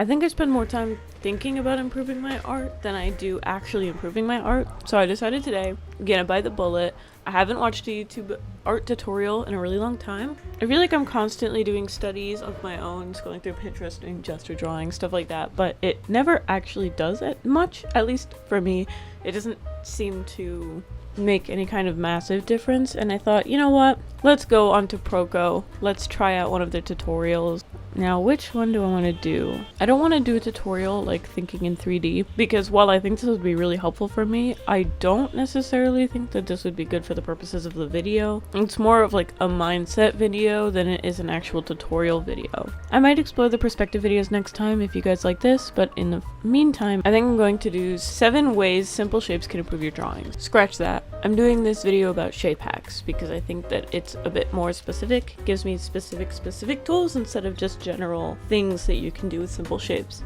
I think I spend more time thinking about improving my art than I do actually improving my art. So I decided today, I'm gonna bite the bullet. I haven't watched a YouTube art tutorial in a really long time. I feel like I'm constantly doing studies of my own, scrolling through Pinterest, doing gesture drawing, stuff like that, but it never actually does it much, at least for me. It doesn't seem to make any kind of massive difference, and I thought, you know what, let's go onto Proco, let's try out one of their tutorials. Now, which one do I want to do? I don't want to do a tutorial like thinking in 3D, because while I think this would be really helpful for me, I don't necessarily think that this would be good for the purposes of the video. It's more of like a mindset video than it is an actual tutorial video. I might explore the perspective videos next time if you guys like this, but in the meantime, I think I'm going to do 7 ways simple shapes can improve your drawings. Scratch that. I'm doing this video about shape hacks because I think that it's a bit more specific, gives me specific tools instead of just general things that you can do with simple shapes.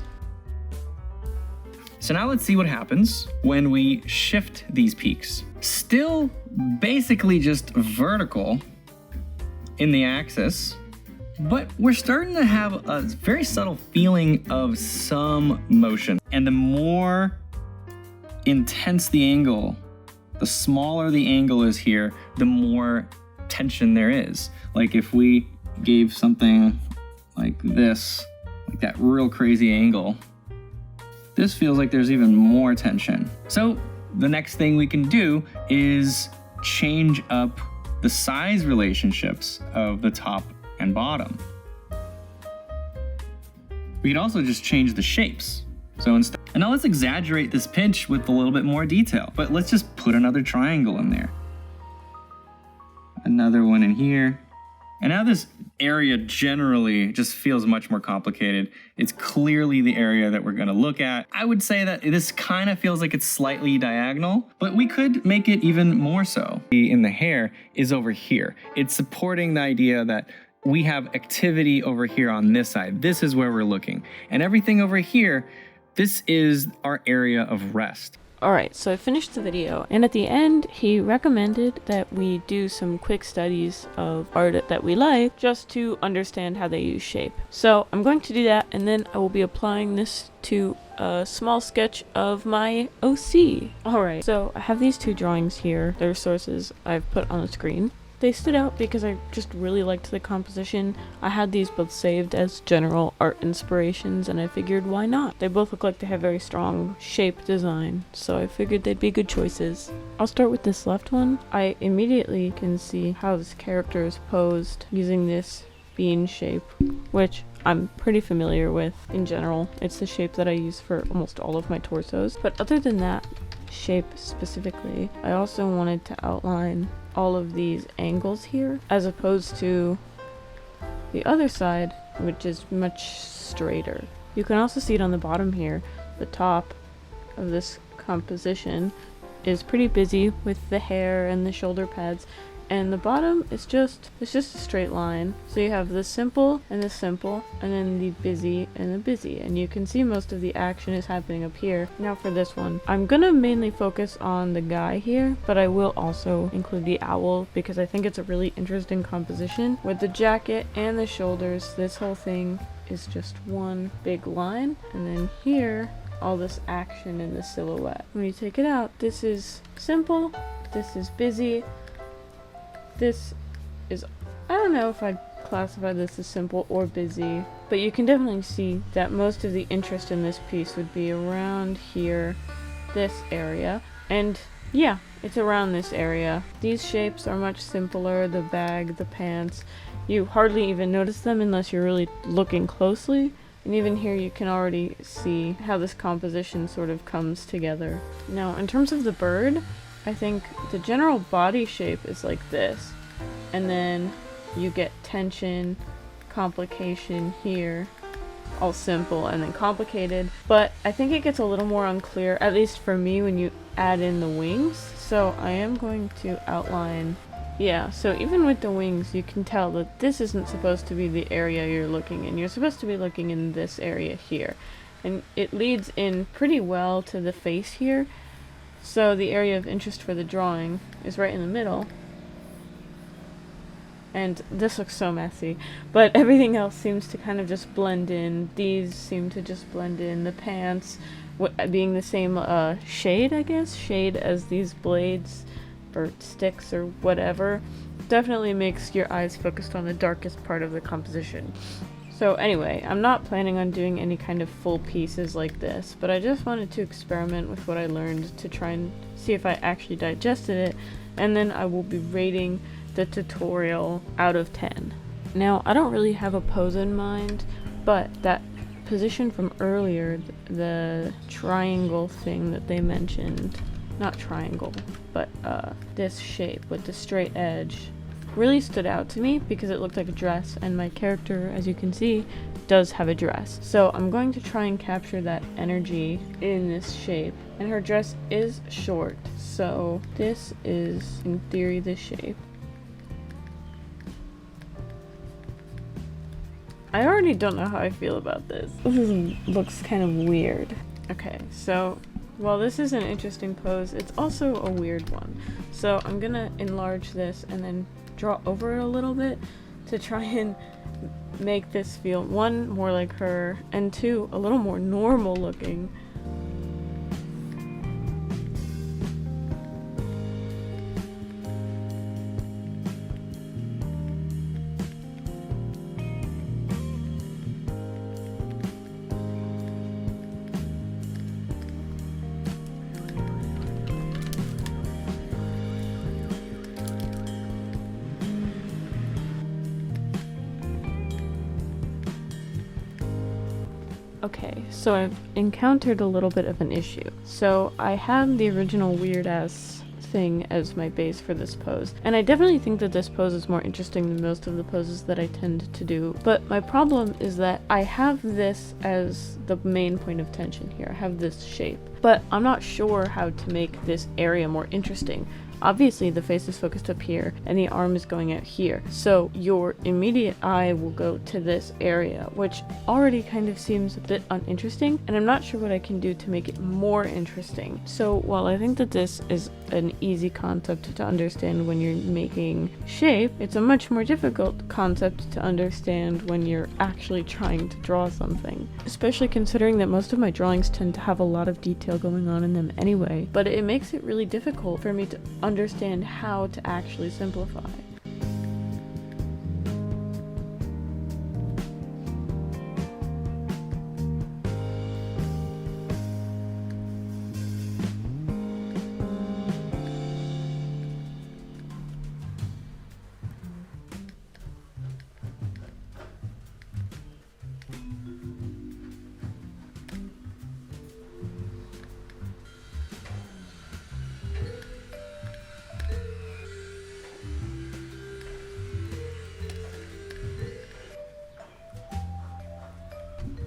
So now let's see what happens when we shift these peaks. Still basically just vertical in the axis, but we're starting to have a very subtle feeling of some motion. And the more intense the angle, the smaller the angle is here, the more tension there is. Like if we gave something like this, like that real crazy angle, this feels like there's even more tension. So the next thing we can do is change up the size relationships of the top and bottom. We can also just change the shapes. So instead, and now let's exaggerate this pinch with a little bit more detail, but let's just put another triangle in there. Another one in here. And now this area generally just feels much more complicated. It's clearly the area that we're gonna look at. I would say that this kind of feels like it's slightly diagonal, but we could make it even more so. In the hair is over here. It's supporting the idea that we have activity over here on this side. This is where we're looking. And everything over here, this is our area of rest. Alright, so I finished the video, and at the end, he recommended that we do some quick studies of art that we like, just to understand how they use shape. So I'm going to do that, and then I will be applying this to a small sketch of my OC. Alright, so I have these 2 drawings here. They're sources I've put on the screen. They stood out because I just really liked the composition. I had these both saved as general art inspirations, and I figured why not? They both look like they have very strong shape design, so I figured they'd be good choices. I'll start with this left one. I immediately can see how this character is posed using this bean shape, which I'm pretty familiar with in general. It's the shape that I use for almost all of my torsos. But other than that shape specifically, I also wanted to outline all of these angles here, as opposed to the other side, which is much straighter. You can also see it on the bottom here. The top of this composition is pretty busy with the hair and the shoulder pads, and the bottom is just a straight line. So you have the simple, and then the busy and the busy, and you can see most of the action is happening up here. Now for this one, I'm gonna mainly focus on the guy here, but I will also include the owl because I think it's a really interesting composition. With the jacket and the shoulders, this whole thing is just one big line, and then here all this action in the silhouette. When you take it out, this is simple, this is busy, this is, I don't know if I'd classify this as simple or busy, but you can definitely see that most of the interest in this piece would be around here, this area, and yeah, it's around this area. These shapes are much simpler, the bag, the pants, you hardly even notice them unless you're really looking closely, and even here you can already see how this composition sort of comes together. Now, in terms of the bird, I think the general body shape is like this, and then you get tension, complication here, all simple, and then complicated, but I think it gets a little more unclear, at least for me, when you add in the wings. So I am going to outline, yeah, so even with the wings you can tell that this isn't supposed to be the area you're looking in. You're supposed to be looking in this area here, and it leads in pretty well to the face here. So the area of interest for the drawing is right in the middle. And this looks so messy, but everything else seems to kind of just blend in. These seem to just blend in. The pants being the same shade, I guess, shade as these blades or sticks or whatever, definitely makes your eyes focused on the darkest part of the composition. So anyway, I'm not planning on doing any kind of full pieces like this, but I just wanted to experiment with what I learned to try and see if I actually digested it, and then I will be rating the tutorial out of 10. Now, I don't really have a pose in mind, but that position from earlier, the triangle thing that they mentioned, not triangle, but this shape with the straight edge, really stood out to me because it looked like a dress, and my character, as you can see, does have a dress. So I'm going to try and capture that energy in this shape, and her dress is short, so this is, in theory, the shape. I already don't know how I feel about this. This looks kind of weird. Okay, so while this is an interesting pose, it's also a weird one. So I'm gonna enlarge this and then draw over it a little bit to try and make this feel, one, more like her, and two, a little more normal looking. Okay, so I've encountered a little bit of an issue. So I had the original weird ass thing as my base for this pose, and I definitely think that this pose is more interesting than most of the poses that I tend to do, but my problem is that I have this as the main point of tension here. I have this shape, but I'm not sure how to make this area more interesting. Obviously, the face is focused up here and the arm is going out here, so your immediate eye will go to this area, which already kind of seems a bit uninteresting, and I'm not sure what I can do to make it more interesting. So while I think that this is an easy concept to understand when you're making shape, it's a much more difficult concept to understand when you're actually trying to draw something, especially considering that most of my drawings tend to have a lot of detail going on in them anyway, but it makes it really difficult for me to understand how to actually simplify.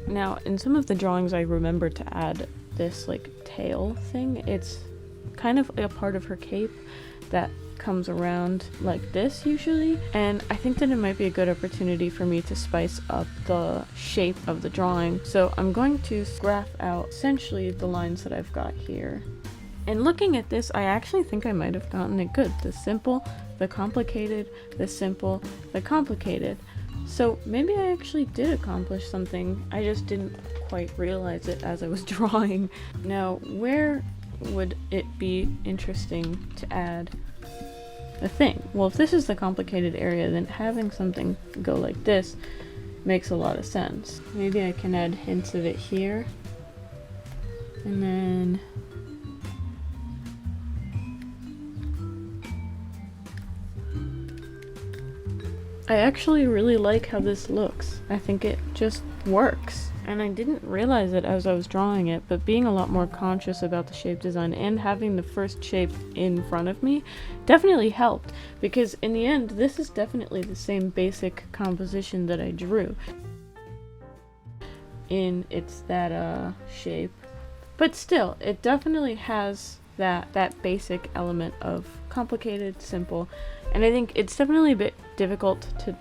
Now, in some of the drawings I remember to add this like tail thing. It's kind of a part of her cape that comes around like this usually, and I think that it might be a good opportunity for me to spice up the shape of the drawing. So I'm going to graph out essentially the lines that I've got here. And looking at this, I actually think I might have gotten it good. The simple, the complicated, the simple, the complicated. So maybe I actually did accomplish something. I just didn't quite realize it as I was drawing. Now, where would it be interesting to add a thing? Well, if this is the complicated area, then having something go like this makes a lot of sense. Maybe I can add hints of it here. And then I actually really like how this looks. I think it just works. And I didn't realize it as I was drawing it, but being a lot more conscious about the shape design and having the first shape in front of me definitely helped, because in the end, this is definitely the same basic composition that I drew. It's that shape. But still, it definitely has that basic element of complicated, simple, and I think it's definitely a bit difficult to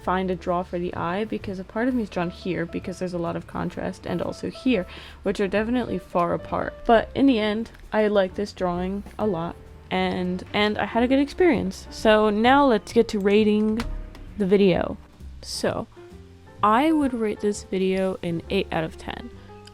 find a draw for the eye, because a part of me is drawn here because there's a lot of contrast, and also here, which are definitely far apart. But in the end, I like this drawing a lot, and I had a good experience. So now let's get to rating the video. So I would rate this video an 8 out of 10.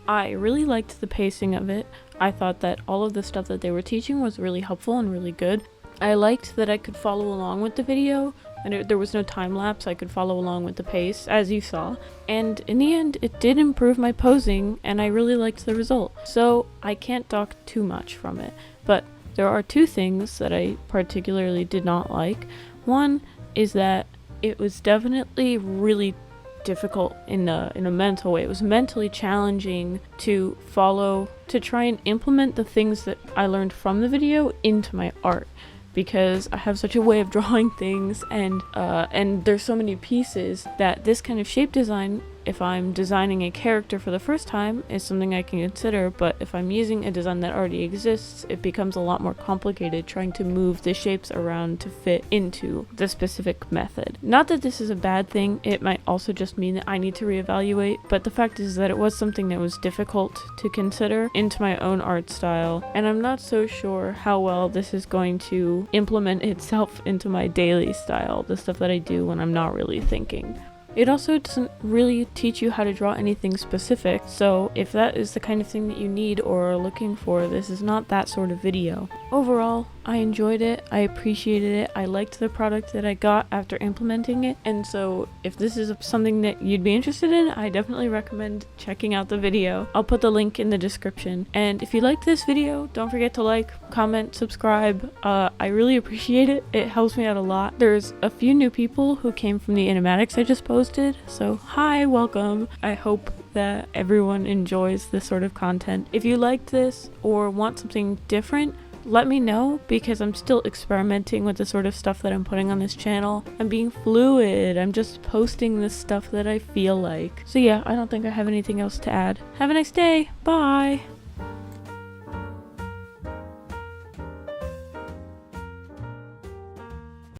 I really liked the pacing of it. I thought that all of the stuff that they were teaching was really helpful and really good. I liked that I could follow along with the video, and there was no time lapse. I could follow along with the pace, as you saw. And in the end, it did improve my posing, and I really liked the result. So I can't talk too much from it. But there are two things that I particularly did not like. One is that it was definitely really difficult in a mental way. It was mentally challenging to follow, to try and implement the things that I learned from the video into my art, because I have such a way of drawing things, and there's so many pieces that this kind of shape design, if I'm designing a character for the first time, is something I can consider, but if I'm using a design that already exists, it becomes a lot more complicated trying to move the shapes around to fit into the specific method. Not that this is a bad thing, it might also just mean that I need to reevaluate, but the fact is that it was something that was difficult to consider into my own art style, and I'm not so sure how well this is going to implement itself into my daily style, the stuff that I do when I'm not really thinking. It also doesn't really teach you how to draw anything specific, so if that is the kind of thing that you need or are looking for, this is not that sort of video. Overall, I enjoyed it, I appreciated it, I liked the product that I got after implementing it, and so if this is something that you'd be interested in, I definitely recommend checking out the video. I'll put the link in the description, and if you liked this video, don't forget to like, comment, subscribe. I really appreciate it, it helps me out a lot. There's a few new people who came from the animatics I just posted, so hi, welcome. I hope that everyone enjoys this sort of content. If you liked this or want something different, let me know, because I'm still experimenting with the sort of stuff that I'm putting on this channel. I'm being fluid, I'm just posting the stuff that I feel like. So yeah, I don't think I have anything else to add. Have a nice day, bye!